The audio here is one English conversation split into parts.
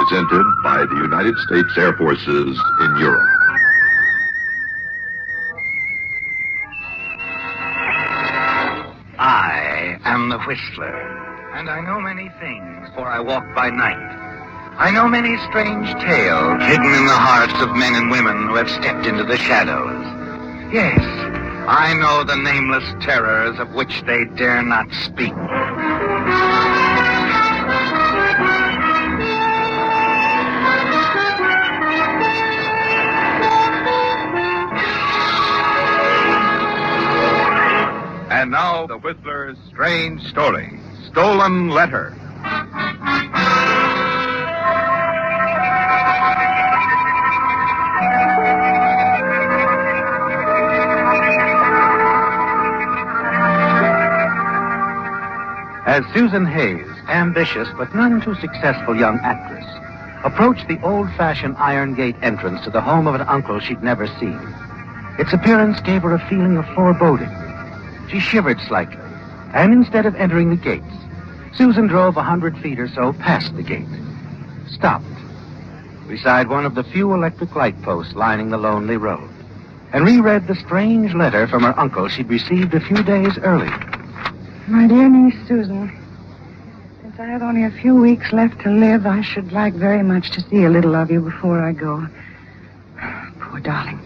presented by the United States Air Forces in Europe. I am the Whistler, and I know many things, for I walk by night. I know many strange tales hidden in the hearts of men and women who have stepped into the shadows. Yes, I know the nameless terrors of which they dare not speak. And now, the Whistler's strange story, Stolen Letter. As Susan Hayes, ambitious but none too successful young actress, approached the old-fashioned iron gate entrance to the home of an uncle she'd never seen, its appearance gave her a feeling of foreboding. She shivered slightly, and instead of entering the gates, Susan drove 100 feet or so past the gate, stopped beside one of the few electric light posts lining the lonely road, and reread the strange letter from her uncle she'd received a few days earlier. My dear niece, Susan, since I have only a few weeks left to live, I should like very much to see a little of you before I go. Poor darling.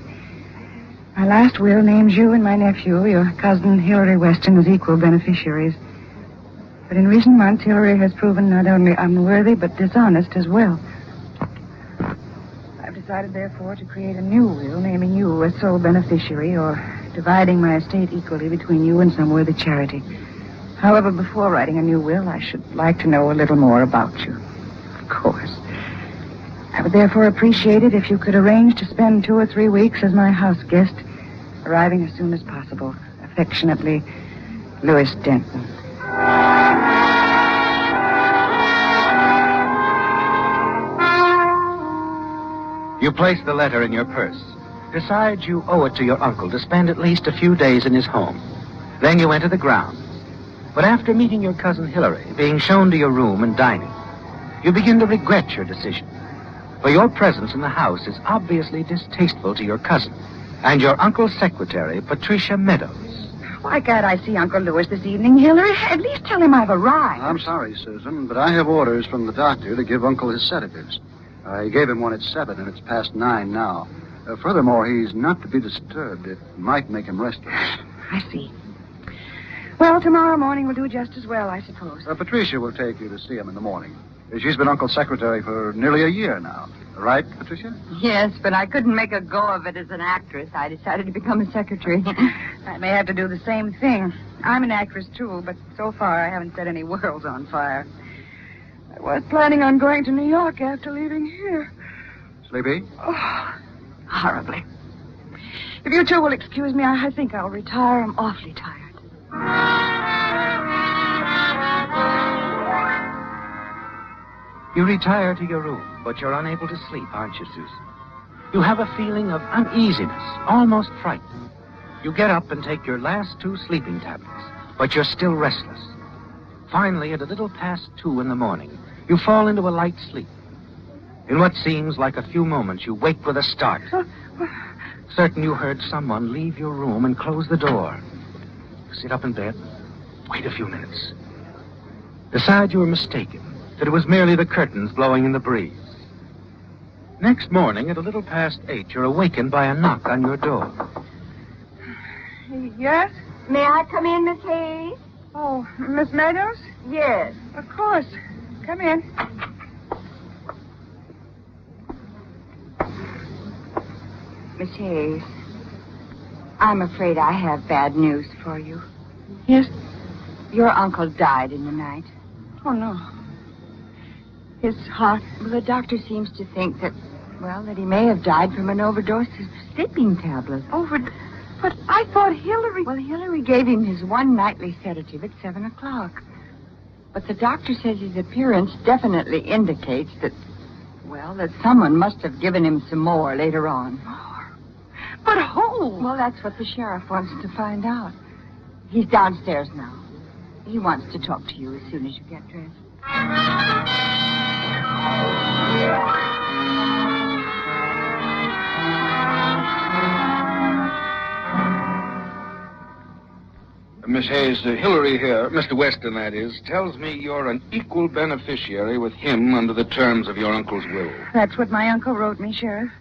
My last will names you and my nephew, your cousin Hilary Weston, as equal beneficiaries. But in recent months, Hilary has proven not only unworthy, but dishonest as well. I've decided, therefore, to create a new will naming you as sole beneficiary, or dividing my estate equally between you and some worthy charity. However, before writing a new will, I should like to know a little more about you. Of course. I would therefore appreciate it if you could arrange to spend 2 or 3 weeks as my house guest, arriving as soon as possible. Affectionately, Louis Denton. You place the letter in your purse. Decide you owe it to your uncle to spend at least a few days in his home. Then you enter the grounds. But after meeting your cousin Hilary, being shown to your room and dining, you begin to regret your decision. For your presence in the house is obviously distasteful to your cousin and your uncle's secretary, Patricia Meadows. Why can't I see Uncle Louis this evening, Hilary? At least tell him I've arrived. I'm sorry, Susan, but I have orders from the doctor to give Uncle his sedatives. I gave him one at 7, and it's past 9 now. Furthermore, he's not to be disturbed. It might make him restless. I see. Well, tomorrow morning will do just as well, I suppose. Patricia will take you to see him in the morning. She's been Uncle's secretary for nearly a year now. Right, Patricia? Yes, but I couldn't make a go of it as an actress. I decided to become a secretary. I may have to do the same thing. I'm an actress, too, but so far I haven't set any worlds on fire. I was planning on going to New York after leaving here. Sleepy? Oh, horribly. If you two will excuse me, I think I'll retire. I'm awfully tired. You retire to your room, but you're unable to sleep, aren't you, Susan? You have a feeling of uneasiness, almost fright. You get up and take your last 2 sleeping tablets, but you're still restless. Finally, at a little past 2 in the morning, you fall into a light sleep. In what seems like a few moments, you wake with a start. Certain you heard someone leave your room and close the door. Sit up in bed. Wait a few minutes. Decide you were mistaken, that it was merely the curtains blowing in the breeze. Next morning, at a little past 8, you're awakened by a knock on your door. Yes? May I come in, Miss Hayes? Oh, Miss Meadows? Yes. Of course. Come in. Miss Hayes, I'm afraid I have bad news for you. Yes? Your uncle died in the night. Oh, no. His heart? Well, the doctor seems to think that he may have died from an overdose of sleeping tablets. But I thought Hilary... Well, Hilary gave him his one nightly sedative at 7 o'clock. But the doctor says his appearance definitely indicates that someone must have given him some more later on. More? But who? Well, that's what the sheriff wants to find out. He's downstairs now. He wants to talk to you as soon as you get dressed. Miss Hayes, Hillary here, Mr. Weston, that is, tells me you're an equal beneficiary with him under the terms of your uncle's will. That's what my uncle wrote me, Sheriff.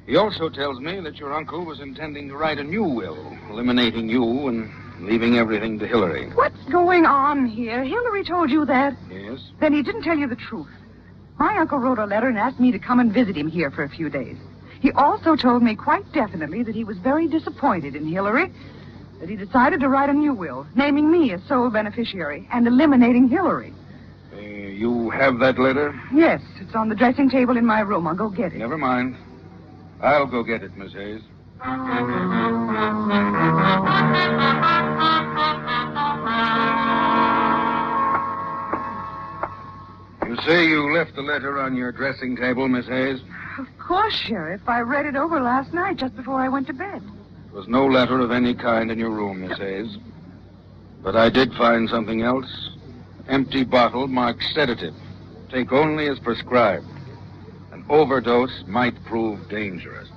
He also tells me that your uncle was intending to write a new will, eliminating you and leaving everything to Hillary. What's going on here? Hillary told you that? Yes? Then he didn't tell you the truth. My uncle wrote a letter and asked me to come and visit him here for a few days. He also told me quite definitely that he was very disappointed in Hillary, that he decided to write a new will, naming me as sole beneficiary and eliminating Hillary. You have that letter? Yes, it's on the dressing table in my room. I'll go get it. Never mind. I'll go get it, Miss Hayes. You say you left the letter on your dressing table, Miss Hayes? Of course, Sheriff. I read it over last night just before I went to bed. There was no letter of any kind in your room, Miss Hayes. But I did find something else. Empty bottle marked sedative. Take only as prescribed. An overdose might prove dangerous.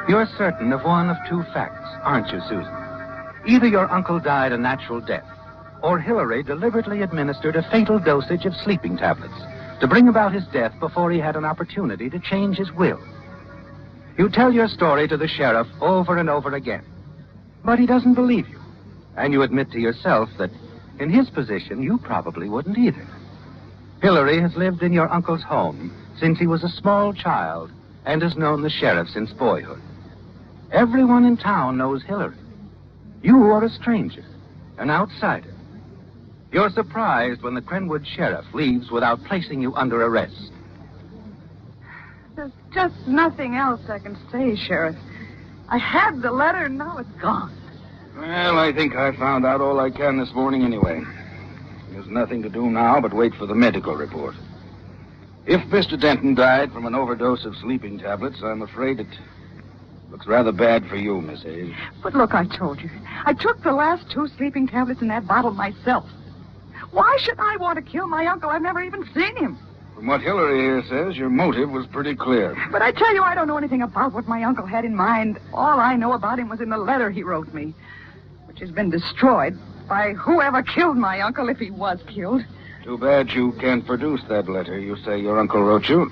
You're certain of one of two facts, aren't you, Susan? Either your uncle died a natural death, or Hillary deliberately administered a fatal dosage of sleeping tablets to bring about his death before he had an opportunity to change his will. You tell your story to the sheriff over and over again, but he doesn't believe you. And you admit to yourself that in his position, you probably wouldn't either. Hillary has lived in your uncle's home since he was a small child and has known the sheriff since boyhood. Everyone in town knows Hillary. You are a stranger, an outsider. You're surprised when the Crenwood sheriff leaves without placing you under arrest. There's just nothing else I can say, Sheriff. I had the letter, and now it's gone. Well, I think I found out all I can this morning anyway. There's nothing to do now but wait for the medical report. If Mr. Denton died from an overdose of sleeping tablets, I'm afraid it looks rather bad for you, Miss Hayes. But look, I told you. I took the last 2 sleeping tablets in that bottle myself. Why should I want to kill my uncle? I've never even seen him. From what Hillary here says, your motive was pretty clear. But I tell you, I don't know anything about what my uncle had in mind. All I know about him was in the letter he wrote me, which has been destroyed by whoever killed my uncle, if he was killed. Too bad you can't produce that letter you say your uncle wrote you.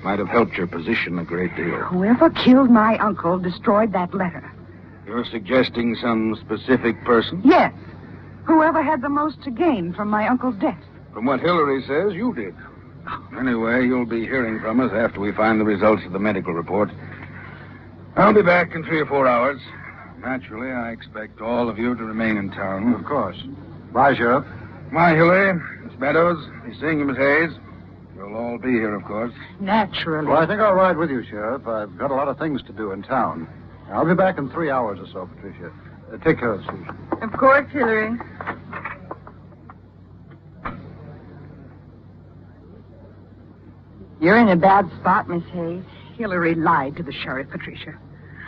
Might have helped your position a great deal. Whoever killed my uncle destroyed that letter. You're suggesting some specific person? Yes. Whoever had the most to gain from my uncle's death. From what Hillary says, you did. Anyway, you'll be hearing from us after we find the results of the medical report. I'll be back in 3 or 4 hours. Naturally, I expect all of you to remain in town. Of course. Bye, Sheriff. Bye, Hillary. Miss Meadows. Be seeing you, Miss Hayes. You'll all be here, of course. Naturally. Well, I think I'll ride with you, Sheriff. I've got a lot of things to do in town. I'll be back in 3 hours or so, Patricia. Take care of Susan. Of course, Hillary. You're in a bad spot, Miss Hayes. Hillary lied to the sheriff, Patricia.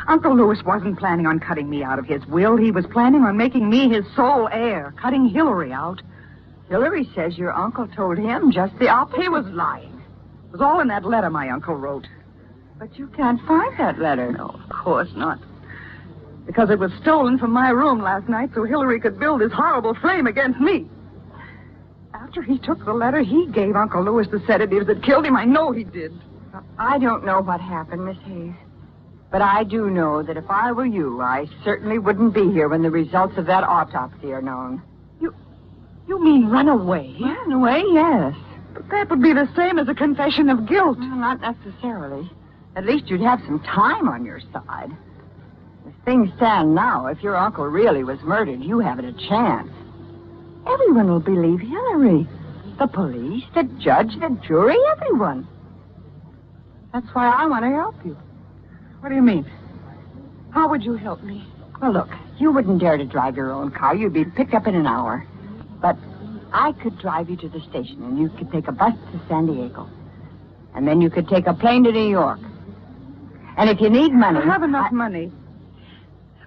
Uncle Lewis wasn't planning on cutting me out of his will. He was planning on making me his sole heir, cutting Hillary out. Hillary says your uncle told him just the opposite. He was lying. It was all in that letter my uncle wrote. But you can't find that letter. No, of course not. Because it was stolen from my room last night so Hillary could build his horrible frame against me. After he took the letter, he gave Uncle Lewis the sedatives that killed him. I know he did. I don't know what happened, Miss Hayes. But I do know that if I were you, I certainly wouldn't be here when the results of that autopsy are known. You mean run away? Run away, yes. But that would be the same as a confession of guilt. Well, not necessarily. At least you'd have some time on your side. As things stand now, if your uncle really was murdered, you haven't a chance. Everyone will believe Hillary. The police, the judge, the jury, everyone. That's why I want to help you. What do you mean? How would you help me? Well, look, you wouldn't dare to drive your own car. You'd be picked up in an hour. But I could drive you to the station, and you could take a bus to San Diego. And then you could take a plane to New York. And if you need money... I have enough money.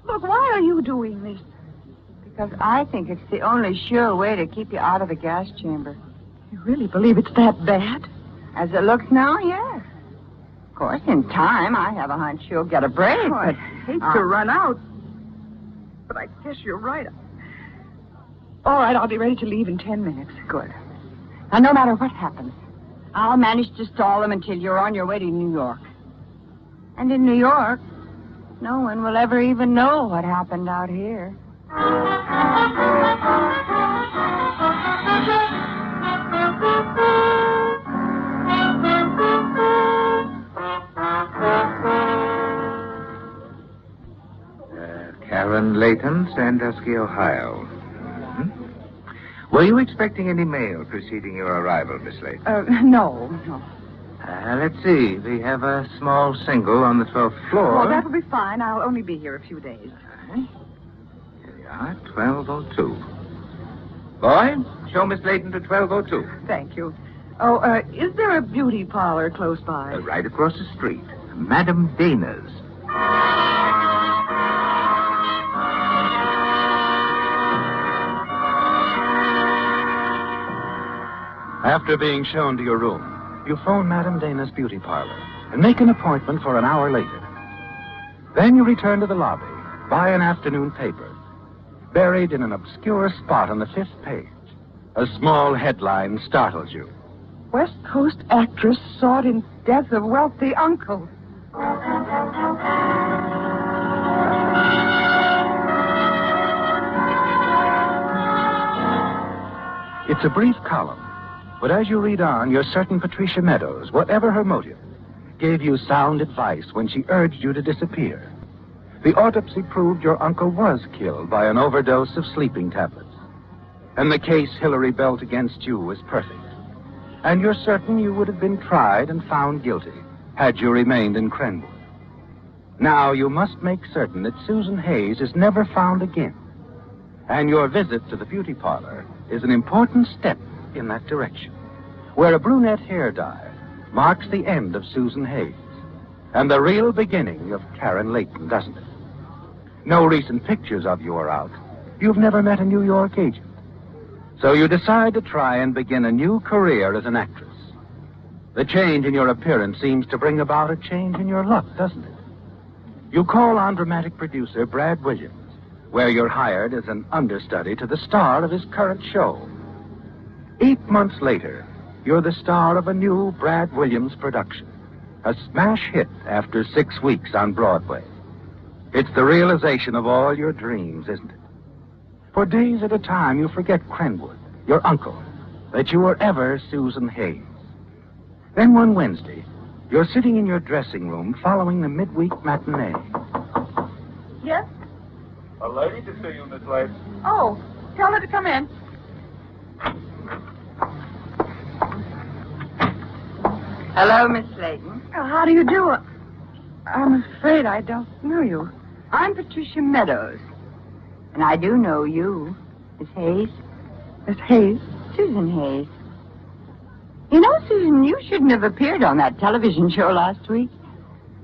Look, why are you doing this? Because I think it's the only sure way to keep you out of the gas chamber. You really believe it's that bad? As it looks now, yes. Of course, in time, I have a hunch you'll get a break. Oh, but I'd hate to run out. But I guess you're right. All right, I'll be ready to leave in 10 minutes. Good. Now, no matter what happens, I'll manage to stall them until you're on your way to New York. And in New York, no one will ever even know what happened out here. Karen Layton, Sandusky, Ohio. Were you expecting any mail preceding your arrival, Miss Layton? No. Let's see. We have a small single on the 12th floor. Well, that will be fine. I'll only be here a few days. Here we are, 1202. Boy, show Miss Layton to 1202. Thank you. Oh, is there a beauty parlor close by? Right across the street. Madame Dana's. After being shown to your room, you phone Madame Dana's beauty parlor and make an appointment for an hour later. Then you return to the lobby, buy an afternoon paper. Buried in an obscure spot on the 5th page, a small headline startles you. West Coast actress sought in death of wealthy uncle. It's a brief column, but as you read on, you're certain Patricia Meadows, whatever her motive, gave you sound advice when she urged you to disappear. The autopsy proved your uncle was killed by an overdose of sleeping tablets. And the case Hillary built against you was perfect. And you're certain you would have been tried and found guilty had you remained in Crenwood. Now you must make certain that Susan Hayes is never found again. And your visit to the beauty parlor is an important step in that direction, where a brunette hair dye marks the end of Susan Hayes and the real beginning of Karen Layton, doesn't it? No recent pictures of you are out. You've never met a New York agent. So you decide to try and begin a new career as an actress. The change in your appearance seems to bring about a change in your luck, doesn't it? You call on dramatic producer Brad Williams, where you're hired as an understudy to the star of his current show. 8 months later, you're the star of a new Brad Williams production, a smash hit after 6 weeks on Broadway. It's the realization of all your dreams, isn't it? For days at a time, you forget Crenwood, your uncle, that you were ever Susan Hayes. Then one Wednesday, you're sitting in your dressing room following the midweek matinee. Yes? A lady to see you, Miss Layton. Oh, tell her to come in. Hello, Miss Layton. Oh, how do you do? I'm afraid I don't know you. I'm Patricia Meadows. And I do know you, Miss Hayes. Miss Hayes? Susan Hayes. You know, Susan, you shouldn't have appeared on that television show last week.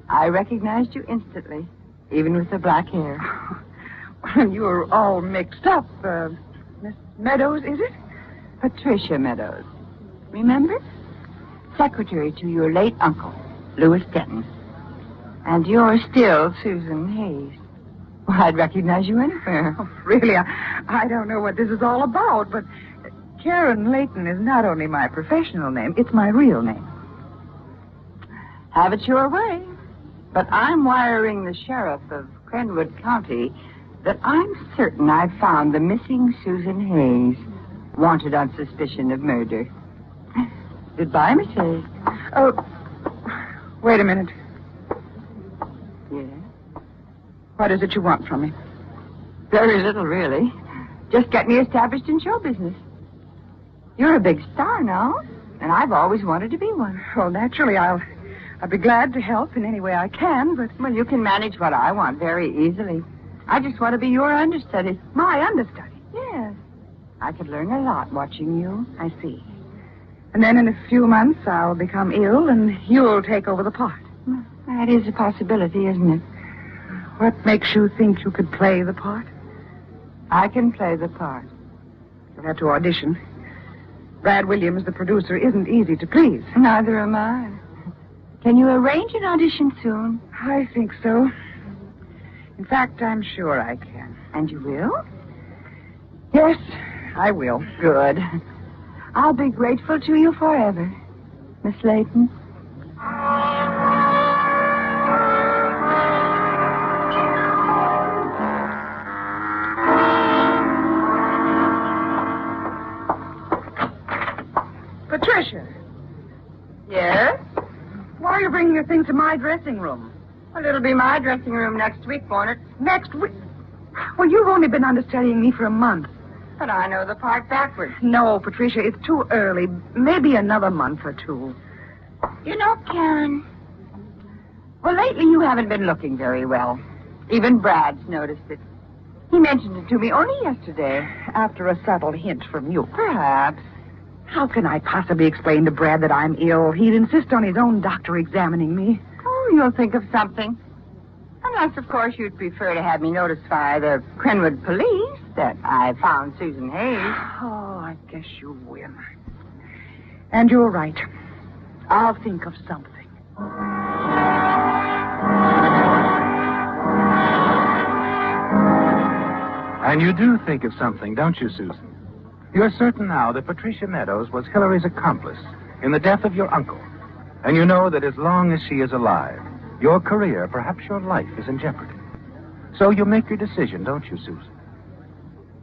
I recognized you instantly, even with the black hair. You were all mixed up. Miss Meadows, is it? Patricia Meadows. Remember? Secretary to your late uncle, Louis Denton. And you're still Susan Hayes. Well, I'd recognize you anywhere. Oh, really, I don't know what this is all about, but Karen Layton is not only my professional name, it's my real name. Have it your way. But I'm wiring the sheriff of Crenwood County that I'm certain I've found the missing Susan Hayes, wanted on suspicion of murder. Goodbye, Miss Hayes. Oh, wait a minute. Yes? What is it you want from me? Very little, really. Just get me established in show business. You're a big star now, and I've always wanted to be one. Well, naturally, I'll be glad to help in any way I can, but... Well, you can manage what I want very easily. I just want to be your understudy. My understudy? Yes. I could learn a lot watching you. I see. And then in a few months, I'll become ill, and you'll take over the part. That is a possibility, isn't it? What makes you think you could play the part? I can play the part. You'll have to audition. Brad Williams, the producer, isn't easy to please. Neither am I. Can you arrange an audition soon? I think so. In fact, I'm sure I can. And you will? Yes, I will. Good. I'll be grateful to you forever, Miss Layton. Patricia, Yes? why are you bringing your things to my dressing room? Well, it'll be my dressing room next week, won't it? Next week? Well, you've only been understudying me for a month. But I know the part backwards. No, Patricia, it's too early. Maybe another month or two. You know, Karen, well, lately you haven't been looking very well. Even Brad's noticed it. He mentioned it to me only yesterday. After a subtle hint from you. Perhaps. How can I possibly explain to Brad that I'm ill? He'd insist on his own doctor examining me. Oh, you'll think of something. Unless, of course, you'd prefer to have me notify the Crenwood police that I found Susan Hayes. Oh, I guess you will. And you're right. I'll think of something. And you do think of something, don't you, Susan? You're certain now that Patricia Meadows was Hillary's accomplice in the death of your uncle. And you know that as long as she is alive, your career, perhaps your life, is in jeopardy. So you make your decision, don't you, Susan?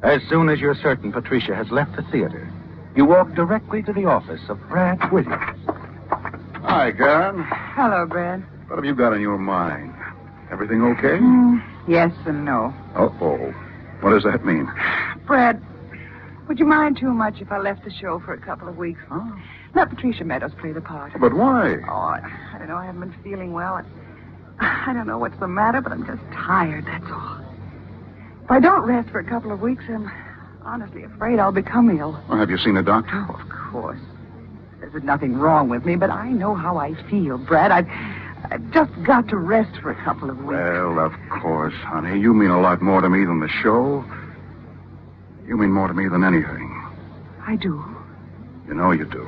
As soon as you're certain Patricia has left the theater, you walk directly to the office of Brad Williams. Hi, Karen. Hello, Brad. What have you got in your mind? Everything okay? Yes and no. Uh-oh. What does that mean? Brad, would you mind too much if I left the show for a couple of weeks? Huh? Let Patricia Meadows play the part. But why? Oh, I don't know. I haven't been feeling well. I don't know what's the matter, but I'm just tired, that's all. If I don't rest for a couple of weeks, I'm honestly afraid I'll become ill. Well, have you seen a doctor? Oh, of course. There's nothing wrong with me, but I know how I feel, Brad. I've just got to rest for a couple of weeks. Well, of course, honey. You mean a lot more to me than the show. You mean more to me than anything. I do. You know you do.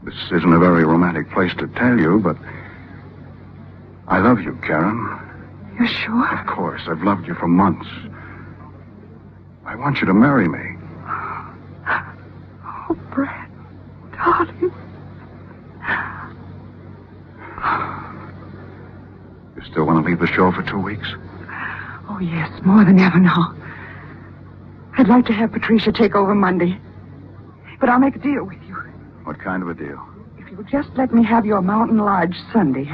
This isn't a very romantic place to tell you, but I love you, Karen. You're sure? Of course. I've loved you for months. I want you to marry me. Oh, Brad, darling. You still want to leave the show for 2 weeks? Oh, yes, more than ever now. I'd like to have Patricia take over Monday. But I'll make a deal with you. What kind of a deal? If you'll just let me have your mountain lodge Sunday,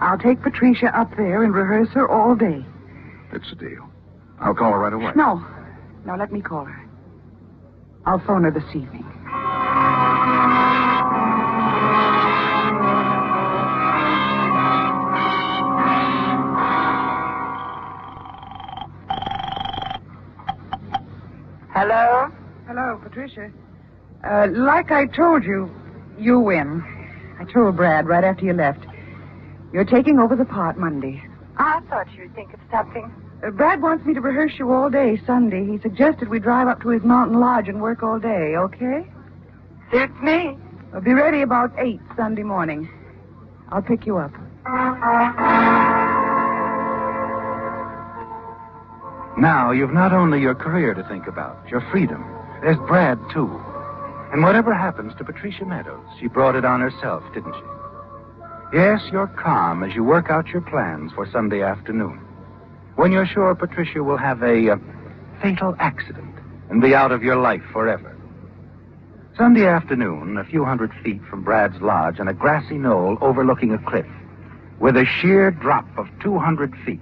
I'll take Patricia up there and rehearse her all day. It's a deal. I'll call her right away. No, let me call her. I'll phone her this evening. Hello? Hello, Patricia. Like I told you, you win. I told Brad right after you left. You're taking over the part Monday. I thought you'd think of something. Brad wants me to rehearse you all day Sunday. He suggested we drive up to his mountain lodge and work all day, okay? Suits me. We'll be ready about 8 Sunday morning. I'll pick you up. Now, you've not only your career to think about, your freedom. There's Brad, too. And whatever happens to Patricia Meadows, she brought it on herself, didn't she? Yes, you're calm as you work out your plans for Sunday afternoon. When you're sure Patricia will have a fatal accident and be out of your life forever. Sunday afternoon, a few hundred feet from Brad's lodge on a grassy knoll overlooking a cliff, with a sheer drop of 200 feet,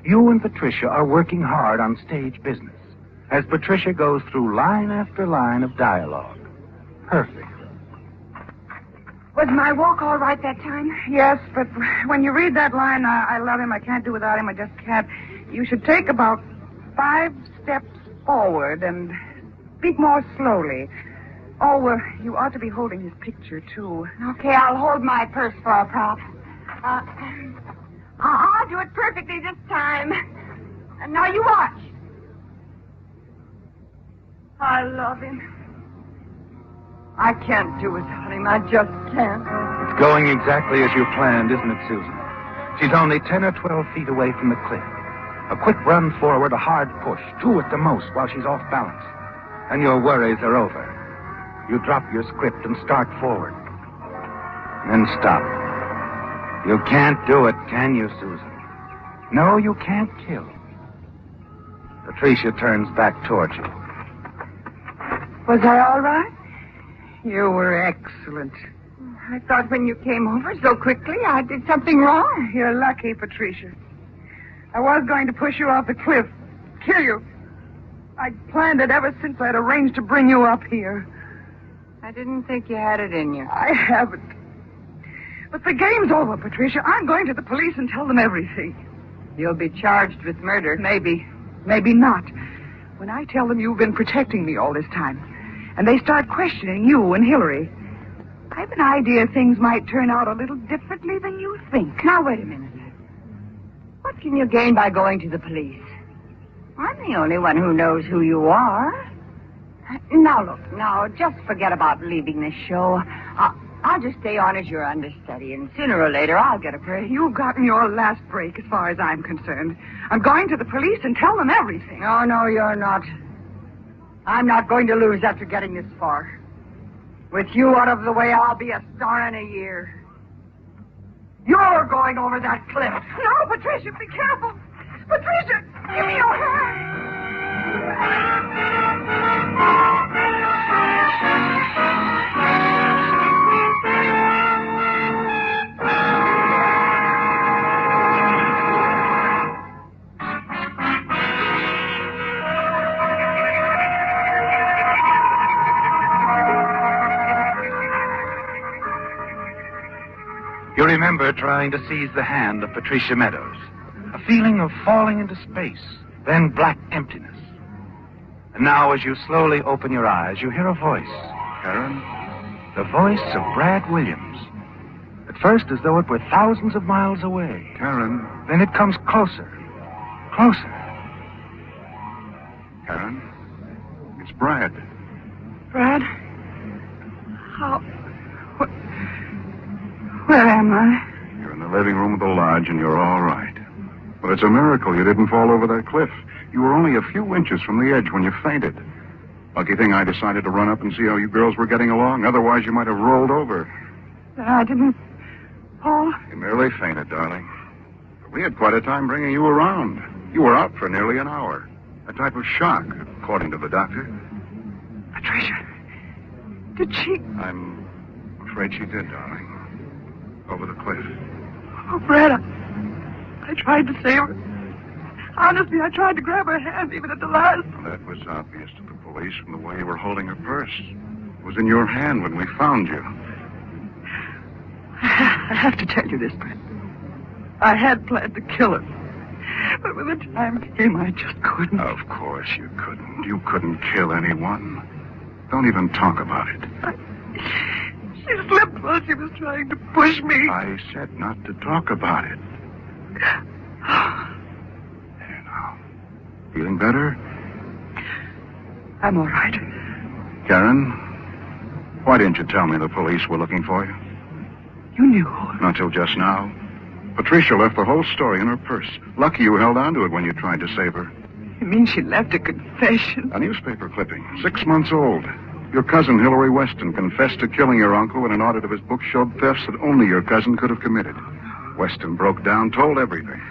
you and Patricia are working hard on stage business as Patricia goes through line after line of dialogue. Perfect. Was my walk all right that time? Yes, but when you read that line, I love him, I can't do without him, I just can't. You should take about 5 steps forward and speak more slowly. Oh, you ought to be holding his picture, too. Okay, I'll hold my purse for a prop. I'll do it perfectly this time. And now you watch. I love him. I can't do without him. I just can't. It's going exactly as you planned, isn't it, Susan? She's only 10 or 12 feet away from the cliff. A quick run forward, a hard push, 2 at the most while she's off balance. And your worries are over. You drop your script and start forward. Then stop. You can't do it, can you, Susan? No, you can't kill. Patricia turns back towards you. Was I all right? You were excellent. I thought when you came over so quickly, I did something wrong. You're lucky, Patricia. I was going to push you off the cliff, kill you. I'd planned it ever since I'd arranged to bring you up here. I didn't think you had it in you. I haven't. But the game's over, Patricia. I'm going to the police and tell them everything. You'll be charged with murder. Maybe. Maybe not. When I tell them you've been protecting me all this time, and they start questioning you and Hillary, I've an idea things might turn out a little differently than you think. Now, wait a minute. What can you gain by going to the police? I'm the only one who knows who you are. Now, look, just forget about leaving this show. I'll just stay on as your understudy, and sooner or later I'll get a break. You've gotten your last break as far as I'm concerned. I'm going to the police and tell them everything. No, you're not. I'm not going to lose after getting this far. With you out of the way, I'll be a star in a year. You're going over that cliff. No, Patricia, be careful. Patricia, give me your hand. You remember trying to seize the hand of Patricia Meadows. A feeling of falling into space, then black emptiness. And now, as you slowly open your eyes, you hear a voice. Karen? The voice of Brad Williams. At first, as though it were thousands of miles away. Karen? Then it comes closer. Closer. Karen? It's Brad. Brad? How... Where am I? You're in the living room of the lodge, and you're all right. But it's a miracle you didn't fall over that cliff. You were only a few inches from the edge when you fainted. Lucky thing I decided to run up and see how you girls were getting along. Otherwise, you might have rolled over. I didn't... Paul? You merely fainted, darling. But we had quite a time bringing you around. You were out for nearly an hour. A type of shock, according to the doctor. Patricia, did she... I'm afraid she did, darling. Over the cliff. Oh, Brad, I tried to save her. Honestly, I tried to grab her hand even at the last. Well, that was obvious to the police from the way you were holding her purse. It was in your hand when we found you. I have to tell you this, Brad. I had planned to kill her. But when the time came, I just couldn't. Of course you couldn't. You couldn't kill anyone. Don't even talk about it. She slipped while she was trying to push me. I said not to talk about it. There now. Feeling better? I'm all right. Karen, why didn't you tell me the police were looking for you? You knew. Not till just now. Patricia left the whole story in her purse. Lucky you held on to it when you tried to save her. You mean she left a confession? A newspaper clipping, 6 months old. Your cousin, Hillary Weston, confessed to killing your uncle when an audit of his book showed thefts that only your cousin could have committed. Weston broke down, told everything.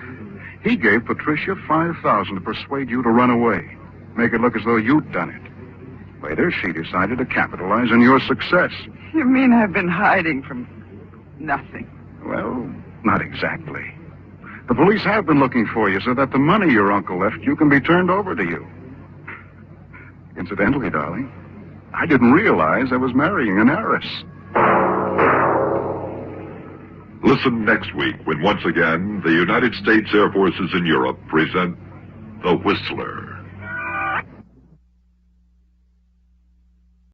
He gave Patricia $5,000 to persuade you to run away, make it look as though you'd done it. Later, she decided to capitalize on your success. You mean I've been hiding from nothing? Well, not exactly. The police have been looking for you so that the money your uncle left you can be turned over to you. Incidentally, darling, I didn't realize I was marrying an heiress. Listen next week when once again the United States Air Forces in Europe present The Whistler.